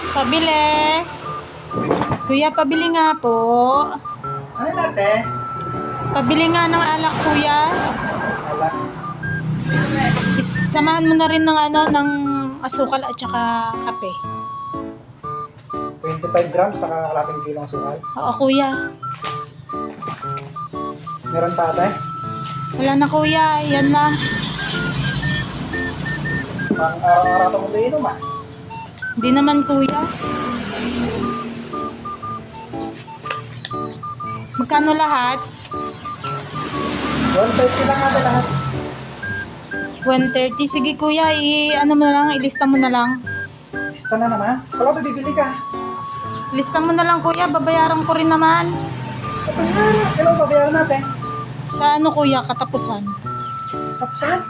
Pabili. Kuya, pabili nga po. Ano natin? Pabili nga ng alak, kuya. Alak. Samahan mo na rin ng ng asukal at saka kape. 25 grams saka kalating kilong sukal. Oo, kuya. Meron pa ate? Wala na, kuya. Yan lang. Pang araw-araw itong umiinom ah. Hindi naman, kuya. Magkano lahat? 150 lang ate lahat. 130. Sige, kuya. Ano mo na lang, ilista mo na lang. Lista na naman. Wala ba bibili ka? Ilista mo na lang, kuya. Babayaran ko rin naman. Kailan babayaran natin? Sa ano, kuya, katapusan. Tapos saan?